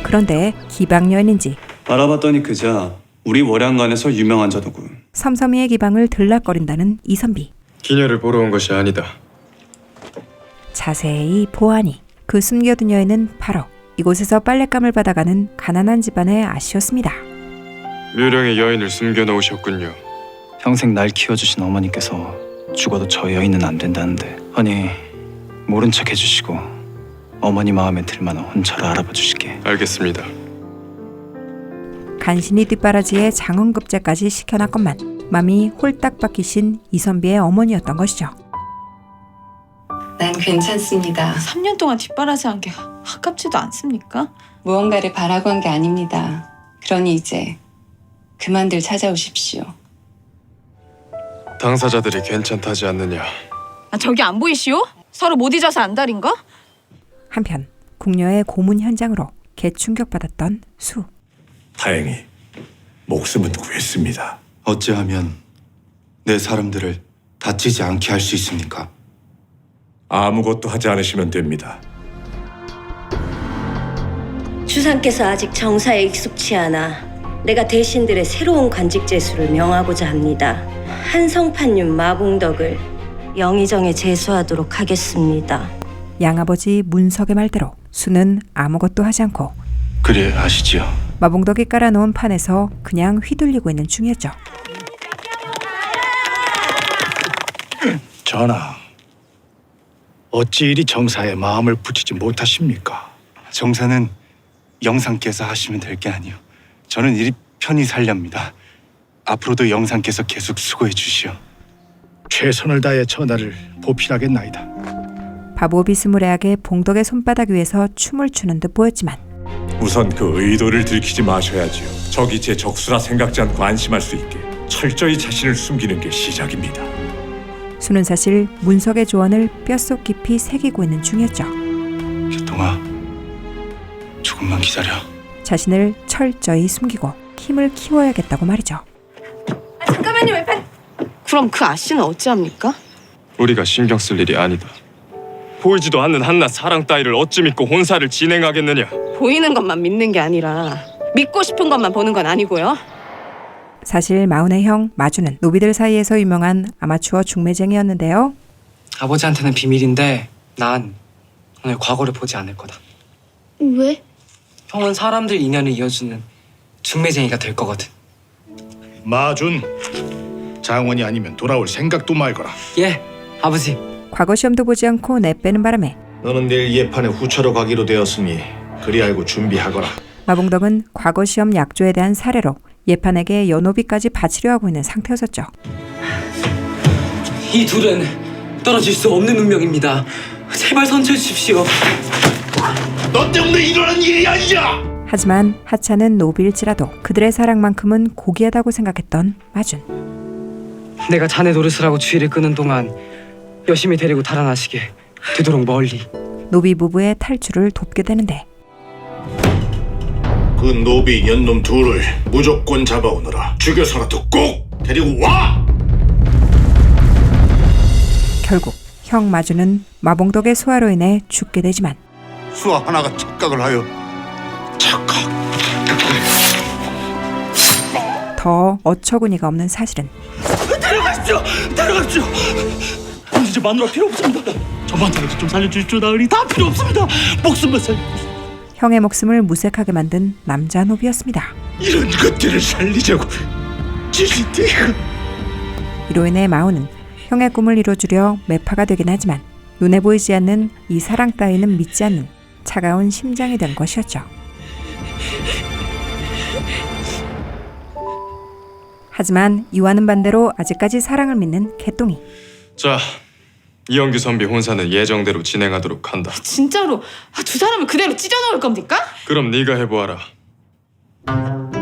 그런데 기방 여인인지 알아봤더니 그자 우리 월양간에서 유명한 자더군. 섬섬이의 기방을 들락거린다는 이선비. 기녀를 보러 온 것이 아니다. 자세히 보아하니 그 숨겨둔 여인은 바로 이곳에서 빨랫감을 받아가는 가난한 집안의 아씨였습니다. 묘령의 여인을 숨겨놓으셨군요. 평생 날 키워주신 어머니께서 죽어도 저 여인은 안 된다는데, 아니 모른 척 해주시고 어머니 마음에 들만한 혼처를 알아봐 주시게. 알겠습니다. 간신히 뒷바라지에 장원급제까지 시켜놨건만 맘이 홀딱 박히신 이선비의 어머니였던 것이죠. 난 괜찮습니다. 3년 동안 뒷바라지한 게 아깝지도 않습니까? 무언가를 바라고 한 게 아닙니다. 그러니 이제 그만들 찾아오십시오. 당사자들이 괜찮다지 않느냐. 저기 안 보이시오? 서로 못 잊어서 안달인가? 한편 궁녀의 고문 현장으로 개충격받았던 수. 다행히 목숨은 구했습니다. 어찌하면 내 사람들을 다치지 않게 할 수 있습니까? 아무것도 하지 않으시면 됩니다. 주상께서 아직 정사에 익숙치 않아 내가 대신들의 새로운 관직 제수를 명하고자 합니다. 한성판윤 마봉덕을 영의정에 제수하도록 하겠습니다. 양아버지 문석의 말대로 수는 아무것도 하지 않고 그래 하시지요. 마봉덕이 깔아놓은 판에서 그냥 휘둘리고 있는 중이었죠. 전하, 어찌 이리 정사에 마음을 붙이지 못하십니까? 정사는 영상께서 하시면 될 게 아니요. 저는 이리 편히 살렵니다. 앞으로도 영상께서 계속 수고해 주시오. 최선을 다해 전하를 보필하겠나이다. 바보 비스무리하게 봉덕의 손바닥 위에서 춤을 추는 듯 보였지만 우선 그 의도를 들키지 마셔야지요. 적이 제 적수라 생각지 않고 안심할 수 있게 철저히 자신을 숨기는 게 시작입니다. 수는 사실 문석의 조언을 뼛속 깊이 새기고 있는 중이었죠. 교통아, 조금만 기다려. 자신을 철저히 숨기고 힘을 키워야겠다고 말이죠. 잠깐만요, 외판. 그럼 그 아씨는 어찌합니까? 우리가 신경 쓸 일이 아니다. 보이지도 않는 한낱 사랑 따위를 어찌 믿고 혼사를 진행하겠느냐. 보이는 것만 믿는 게 아니라 믿고 싶은 것만 보는 건 아니고요. 사실 마운의 형 마주는 노비들 사이에서 유명한 아마추어 중매쟁이였는데요. 아버지한테는 비밀인데 난 오늘 과거를 보지 않을 거다. 왜? 형은 사람들 인연을 이어주는 중매쟁이가 될 거거든. 마준, 장원이 아니면 돌아올 생각도 말거라. 예, 아버지. 과거 시험도 보지 않고 내빼는 바람에 너는 내일 예판에 후처로 가기로 되었으니 그리 알고 준비하거라. 마봉덕은 과거 시험 약조에 대한 사례로 예판에게 연호비까지 바치려 하고 있는 상태였었죠. 이 둘은 떨어질 수 없는 운명입니다. 제발 선처해 주십시오. 너 때문에 일어난 일이 아니야! 하지만 하차는 노비일지라도 그들의 사랑만큼은 고귀하다고 생각했던 마준. 내가 자네 노릇을 하고 주의를 끄는 동안 열심히 데리고 달아나시게 되도록 멀리. 노비 부부의 탈출을 돕게 되는데 그 노비 연놈 둘을 무조건 잡아오너라. 죽여서라도 꼭 데리고 와! 결국 형 마주는 마봉덕의 소화로 인해 죽게 되지만 수아 하나가 착각을 하여 더 어처구니가 없는 사실은 데려가십시오! 데려가십시오! 이제 마누라 필요 없습니다. 저만테라도 좀 살려주십시오. 나으리 다 필요 없습니다. 목숨만 살려주십시오. 형의 목숨을 무색하게 만든 남자 노비였습니다. 이런 것들을 살리자고 지시대가. 이로 인해 마우는 형의 꿈을 이뤄주려 매파가 되긴 하지만 눈에 보이지 않는 이 사랑 따위는 믿지 않는 차가운 심장이 된 것이었죠. 하지만 이와는 반대로 아직까지 사랑을 믿는 개똥이. 자, 이영규 선비 혼사는 예정대로 진행하도록 한다. 진짜로 두 사람을 그대로 찢어놓을 겁니까? 그럼 네가 해보아라.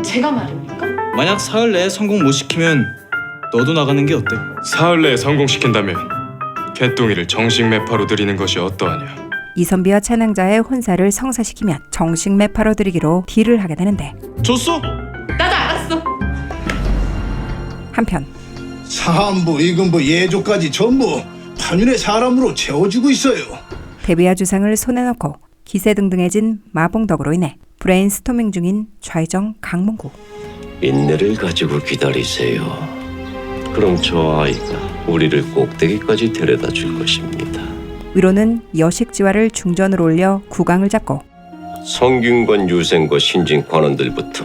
제가 말입니까? 만약 사흘 내에 성공 못 시키면 너도 나가는 게 어때? 사흘 내에 성공시킨다면 개똥이를 정식 매파로 드리는 것이 어떠하냐? 이선비와 최낭자의 혼사를 성사시키면 정식 매파로 드리기로 딜을 하게 되는데 줬어? 나도 알았어. 한편 사한부, 이근부, 예조까지 전부 판윤의 사람으로 채워지고 있어요. 데뷔와 주상을 손에 넣고 기세등등해진 마봉덕으로 인해 브레인스토밍 중인 좌의정 강문구. 인내를 가지고 기다리세요. 그럼 저 아이가 우리를 꼭대기까지 데려다 줄 것입니다. 위로는 여식지화를 중전으로 올려 국왕을 잡고 성균관 유생과 신진 관원들부터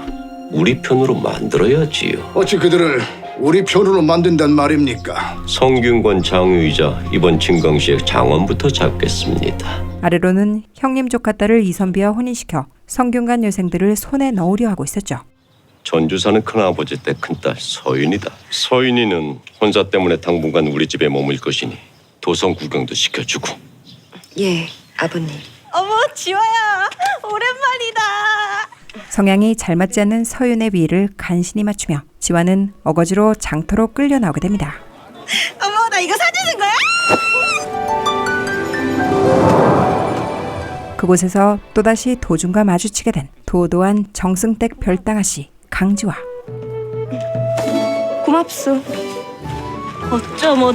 우리 편으로 만들어야지요. 어찌 그들을 우리 편으로 만든단 말입니까? 성균관 장유이자 이번 진강시의 장원부터 잡겠습니다. 아래로는 형님 조카 딸을 이선비와 혼인시켜 성균관 여생들을 손에 넣으려 하고 있었죠. 전주 사는 큰아버지 때 큰딸 서윤이다. 서윤이는 혼사 때문에 당분간 우리 집에 머물 것이니 도성 구경도 시켜주고. 예, 아버님. 어머, 지화야. 오랜만이다. 성향이 잘 맞지 않는 서윤의 비위를 간신히 맞추며 지화는 어거지로 장터로 끌려 나오게 됩니다. 어머, 나 이거 사주는 거야? 그곳에서 또다시 도준과 마주치게 된 도도한 정승댁 별당아씨 강지화. 고맙소. 어쩜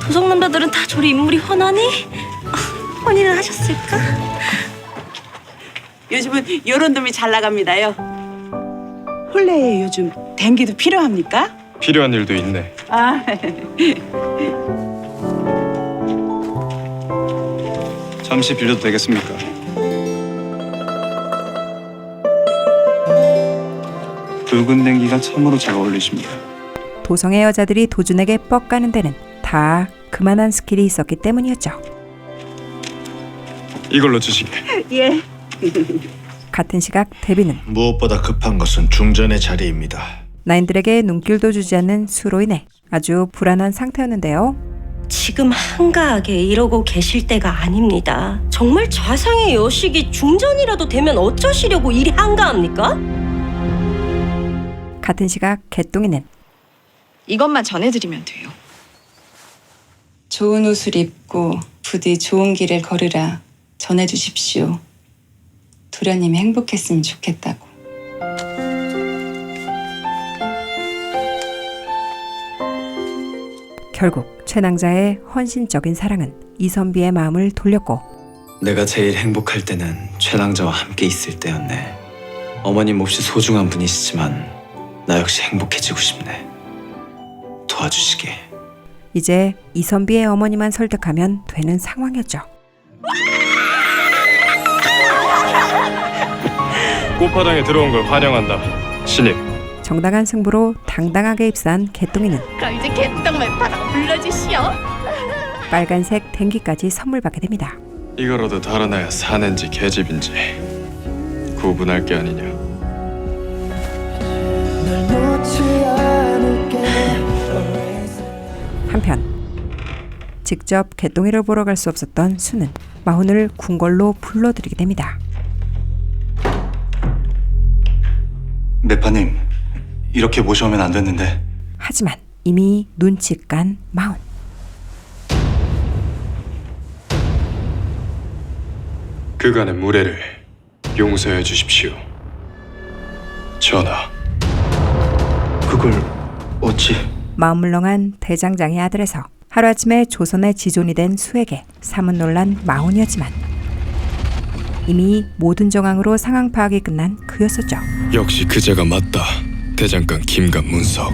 도성 남자들은 다 저리 인물이 훤하니? 혼인을 하셨을까? 요즘은 요런 놈이 잘 나갑니다요. 혼례에 요즘 댕기도 필요합니까? 필요한 일도 있네. 아, 잠시 빌려도 되겠습니까? 붉은 댕기가 참으로 잘 어울리십니다. 도성의 여자들이 도준에게 뻑가는 데는 다 그만한 스킬이 있었기 때문이었죠. 이걸로 주시게. 예. 같은 시각 데뷔는 무엇보다 급한 것은 중전의 자리입니다. 나인들에게 눈길도 주지 않는 수로 인해 아주 불안한 상태였는데요. 지금 한가하게 이러고 계실 때가 아닙니다. 정말 좌상의 여식이 중전이라도 되면 어쩌시려고 이리 한가합니까? 같은 시각 개똥이는 이것만 전해드리면 돼요. 좋은 옷을 입고 부디 좋은 길을 걸으라 전해주십시오. 도련님이 행복했으면 좋겠다고. 결국 최낭자의 헌신적인 사랑은 이선비의 마음을 돌렸고 내가 제일 행복할 때는 최낭자와 함께 있을 때였네. 어머님 몹시 소중한 분이시지만 나 역시 행복해지고 싶네. 도와주시게. 이제 이선비의 어머니만 설득하면 되는 상황이었죠. 꽃파당에 들어온 걸 환영한다. 신입. 정당한 승부로 당당하게 입사한 개똥이는 그럼 이제 개떡 매파라고 불러주시오. 빨간색 댕기까지 선물 받게 됩니다. 이거라도 달아나야 사는지 계집인지 구분할 게 아니냐. 한편 직접 개똥이를 보러 갈 수 없었던 수는 마훈을 궁궐로 불러들이게 됩니다. 매파님, 이렇게 모셔오면 안 됐는데. 하지만 이미 눈치 깐 마훈. 그간의 무례를 용서해 주십시오. 전하. 그걸 어찌? 마음물렁한 대장장의 아들에서 하루아침에 조선의 지존이 된 수에게 사문 놀란 마훈이었지만 이미 모든 정황으로 상황 파악이 끝난 그였었죠. 역시 그자가 맞다. 대장간 김감 문석.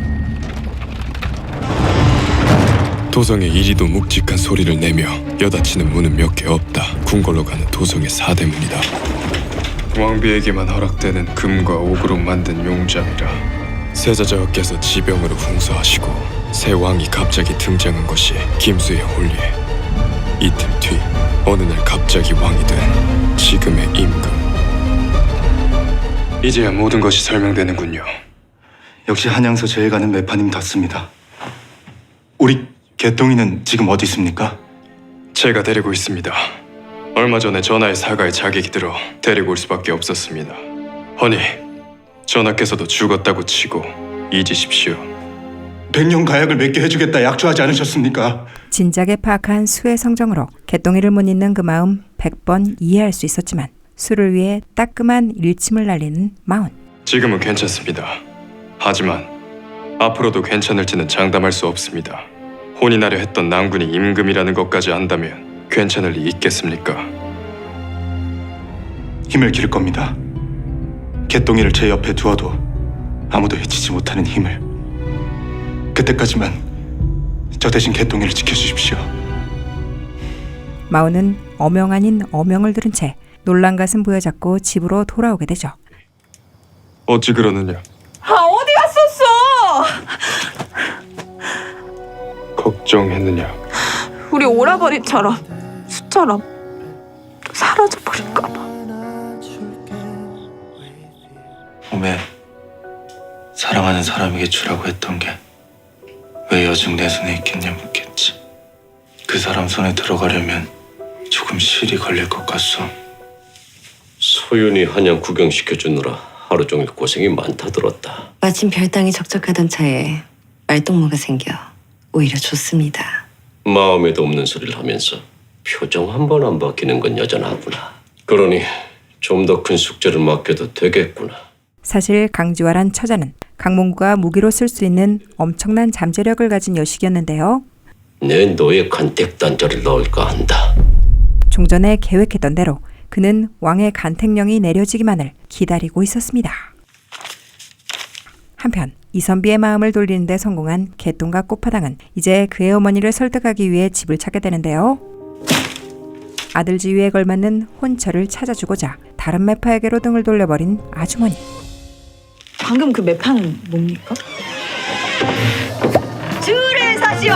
도성에 이리도 묵직한 소리를 내며 여닫히는 문은 몇 개 없다. 궁궐로 가는 도성의 4대 문이다. 왕비에게만 허락되는 금과 옥으로 만든 용장이라. 세자자께서 지병으로 흥서하시고 새 왕이 갑자기 등장한 것이 김수의 혼례. 이틀 뒤 어느 날 갑자기 왕이 된 지금의 임금. 이제야 모든 것이 설명되는군요. 역시 한양서 제일가는 매파님 닿습니다. 우리 개똥이는 지금 어디 있습니까? 제가 데리고 있습니다. 얼마 전에 전하의 사가에 자객이 들어 데리고 올 수밖에 없었습니다. 허니 전하께서도 죽었다고 치고 잊으십시오. 100년 가약을 맺게 해주겠다 약조하지 않으셨습니까? 진작에 파악한 수의 성정으로 개똥이를 못 잇는 그 마음 100번 이해할 수 있었지만 수를 위해 따끔한 일침을 날리는 마운. 지금은 괜찮습니다. 하지만 앞으로도 괜찮을지는 장담할 수 없습니다. 혼이 나려 했던 낭군이 임금이라는 것까지 안다면 괜찮을 리 있겠습니까? 힘을 기를 겁니다. 개똥이를 제 옆에 두어도 아무도 해치지 못하는 힘을. 그때까지만 저 대신 개똥이를 지켜주십시오. 마운은 어명 아닌 어명을 들은 채 놀란 가슴 부여잡고 집으로 돌아오게 되죠. 어찌 그러느냐? 어디 갔었어? 걱정했느냐? 우리 오라버니처럼 수처럼 사라져버릴까 봐. 오메, 사랑하는 사람에게 주라고 했던 게 왜 여중 내 손에 있겠냐 묻겠지. 그 사람 손에 들어가려면 조금 실이 걸릴 것 같소. 소윤이 한양 구경시켜주느라 하루 종일 고생이 많다 들었다. 마침 별땅이 적적하던 차에 말동무가 생겨 오히려 좋습니다. 마음에도 없는 소리를 하면서 표정 한 번 안 바뀌는 건 여전하구나. 그러니 좀 더 큰 숙제를 맡겨도 되겠구나. 사실 강지화란 처자는 강몽구가 무기로 쓸 수 있는 엄청난 잠재력을 가진 여식이었는데요. 내 노예 간택 단자를 넣을까 한다. 종전에 계획했던 대로 그는 왕의 간택령이 내려지기만을 기다리고 있었습니다. 한편 이선비의 마음을 돌리는 데 성공한 개똥과 꽃파당은 이제 그의 어머니를 설득하기 위해 집을 찾게 되는데요. 아들 지위에 걸맞는 혼처를 찾아주고자 다른 매파에게로 등을 돌려버린 아주머니. 방금 그 매파는 뭡니까? 주를 사시오.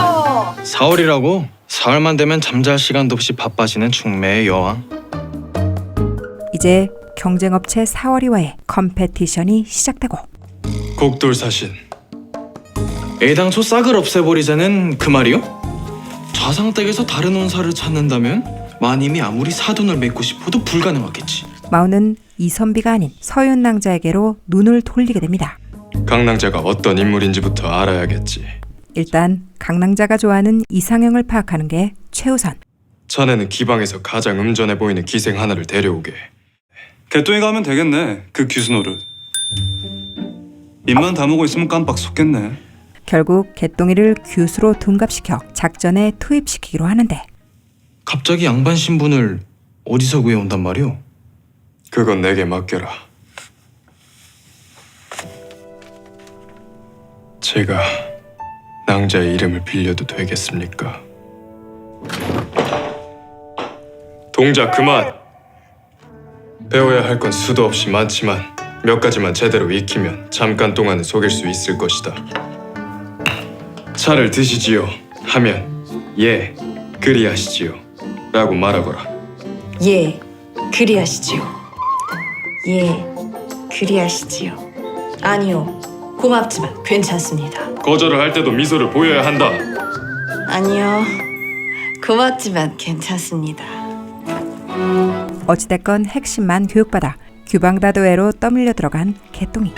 사월이라고? 사월만 되면 잠잘 시간도 없이 바빠지는 중매의 여왕. 이제 경쟁업체 사월이와의 컴페티션이 시작되고 곡돌사신. 애당초 싹을 없애버리자는 그 말이요? 좌상댁에서 다른 원사를 찾는다면 마님이 아무리 사돈을 맺고 싶어도 불가능하겠지. 마운은 이선비가 아닌 서윤낭자에게로 눈을 돌리게 됩니다. 강낭자가 어떤 인물인지부터 알아야겠지. 일단 강낭자가 좋아하는 이상형을 파악하는 게 최우선. 자네는 기방에서 가장 음전해 보이는 기생 하나를 데려오게. 개똥이가 하면 되겠네. 그 귀순노릇. 입만 다물고 있으면 깜빡 속겠네. 결국 개똥이를 규수로 둔갑시켜 작전에 투입시키기로 하는데 갑자기 양반 신분을 어디서 구해온단 말이오? 그건 내게 맡겨라. 제가 낭자의 이름을 빌려도 되겠습니까? 동작 그만! 배워야 할 건 수도 없이 많지만 몇 가지만 제대로 익히면 잠깐 동안은 속일 수 있을 것이다. 차를 드시지요 하면 예, 그리하시지요 라고 말하거라. 예, 그리하시지요. 예, 그리하시지요. 아니요, 고맙지만 괜찮습니다. 거절을 할 때도 미소를 보여야 한다. 아니요, 고맙지만 괜찮습니다. 어찌됐건 핵심만 교육받아 규방다도회로 떠밀려 들어간 개똥이.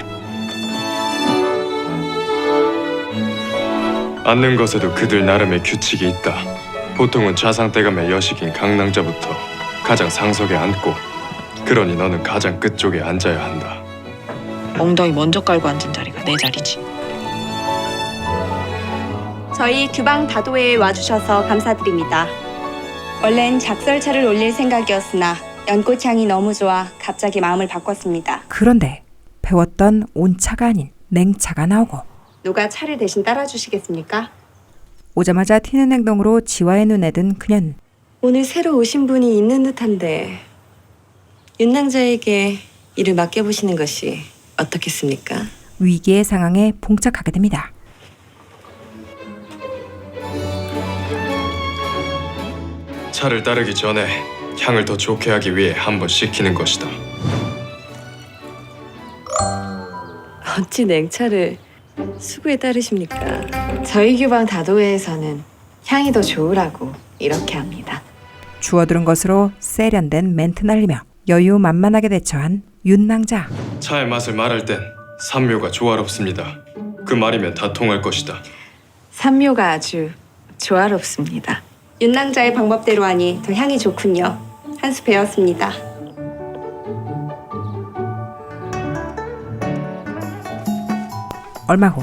앉는 것에도 그들 나름의 규칙이 있다. 보통은 좌상대감의 여식인 강낭자부터 가장 상석에 앉고, 그러니 너는 가장 끝쪽에 앉아야 한다. 엉덩이 먼저 깔고 앉은 자리가 내 자리지. 저희 규방 다도회에 와주셔서 감사드립니다. 원래는 작설차를 올릴 생각이었으나 연꽃향이 너무 좋아 갑자기 마음을 바꿨습니다. 그런데 배웠던 온차가 아닌 냉차가 나오고 누가 차를 대신 따라주시겠습니까? 오자마자 튀는 행동으로 지화의 눈에 든 그녀는 오늘 새로 오신 분이 있는 듯한데 윤낭자에게 일을 맡겨보시는 것이 어떻겠습니까? 위기의 상황에 봉착하게 됩니다. 차를 따르기 전에 향을 더 좋게 하기 위해 한번 식히는 것이다. 어찌 냉차를 수구에 따르십니까? 저희 규방 다도회에서는 향이 더 좋으라고 이렇게 합니다. 주워들은 것으로 세련된 멘트 날리며 여유 만만하게 대처한 윤낭자. 차의 맛을 말할 땐 산묘가 조화롭습니다. 그 말이면 다 통할 것이다. 산묘가 아주 조화롭습니다. 윤낭자의 방법대로 하니 더 향이 좋군요. 한 수 배웠습니다. 얼마 후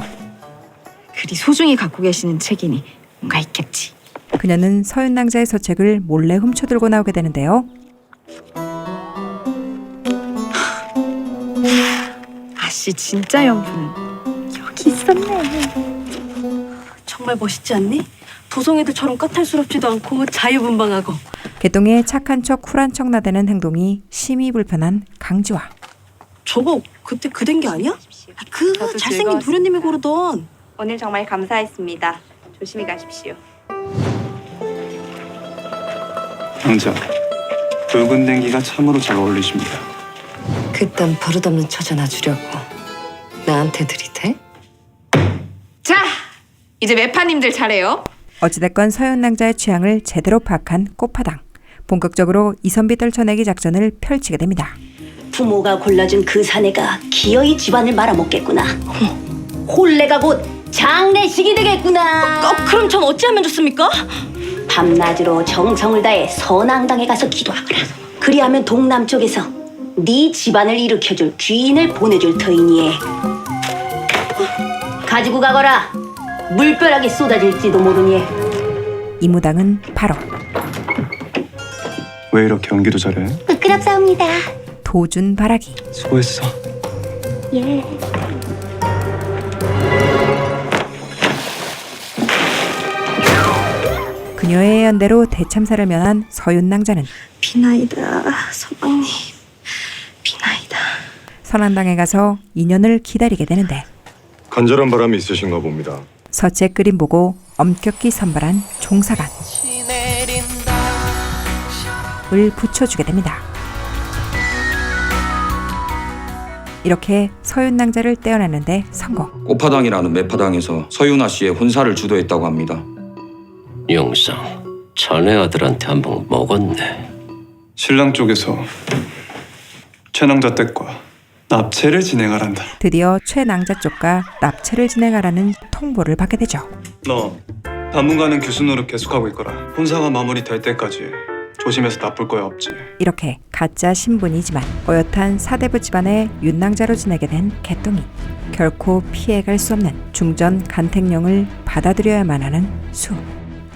그리 소중히 갖고 계시는 책이니 뭔가 있겠지. 그녀는 서윤낭자의 서책을 몰래 훔쳐들고 나오게 되는데요. 아씨 진짜 연분 여기 있었네. 정말 멋있지 않니? 도성애들처럼 까탈스럽지도 않고 자유분방하고. 개똥의 착한 척 쿨한 척 나대는 행동이 심히 불편한 강지화. 저거 그때 그댄 게 아니야? 그 저도 잘생긴 즐거웠습니다. 도련님이 고르던. 오늘 정말 감사했습니다. 조심히 가십시오. 왕자, 붉은 댕기가 참으로 잘 어울리십니다. 그딴 버릇없는 처자나 주려고 나한테 들이대? 자, 이제 매파님들 차례요. 어찌됐건 서윤낭자의 취향을 제대로 파악한 꽃파당. 본격적으로 이선비 떨쳐내기 작전을 펼치게 됩니다. 부모가 골라준 그 사내가 기어이 집안을 말아먹겠구나. 혼례가 곧 장례식이 되겠구나. 그럼 전 어찌하면 좋습니까? 밤낮으로 정성을 다해 선앙당에 가서 기도하거라. 그리하면 동남쪽에서 네 집안을 일으켜줄 귀인을 보내줄 터이니 가지고 가거라. 물벼락이 쏟아질지도 모르니. 이 무당은 바로 왜 이렇게 연기도 잘해? 부끄럽사옵니다. 도준바라기. 수고했어. 예. 그녀의 예언대로 대참사를 면한 서윤낭자는 비나이다 서방님. 비나이다. 선안당에 가서 인연을 기다리게 되는데 간절한 바람이 있으신가 봅니다. 서책 그림 보고 엄격히 선발한 종사관 을 붙여주게 됩니다. 이렇게 서윤낭자를 떼어내는데 성공. 꽃파당이라는 매파당에서 서윤아 씨의 혼사를 주도했다고 합니다. 영상, 자네 아들한테 한번 먹었네. 신랑 쪽에서 최낭자 댁과 납치를 진행하란다. 드디어 최낭자 쪽과 납치를 진행하라는 통보를 받게 되죠. 너 당분간은 교수 노릇 계속하고 있거라. 혼사가 마무리될 때까지 조심해서 나쁠 거야 없지. 이렇게 가짜 신분이지만 어엿한 사대부 집안의 윤낭자로 지내게 된 개똥이 결코 피해갈 수 없는 중전 간택령을 받아들여야만 하는 수.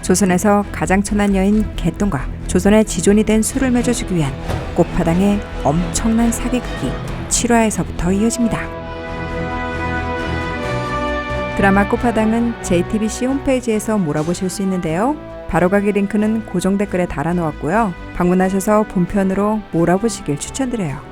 조선에서 가장 천한 여인 개똥과 조선의 지존이 된 수를 맺어주기 위한 꽃파당의 엄청난 사기극이 7화에서부터 이어집니다. 드라마 꽃파당은 JTBC 홈페이지에서 몰아보실 수 있는데요. 바로가기 링크는 고정 댓글에 달아놓았고요. 방문하셔서 본편으로 몰아보시길 추천드려요.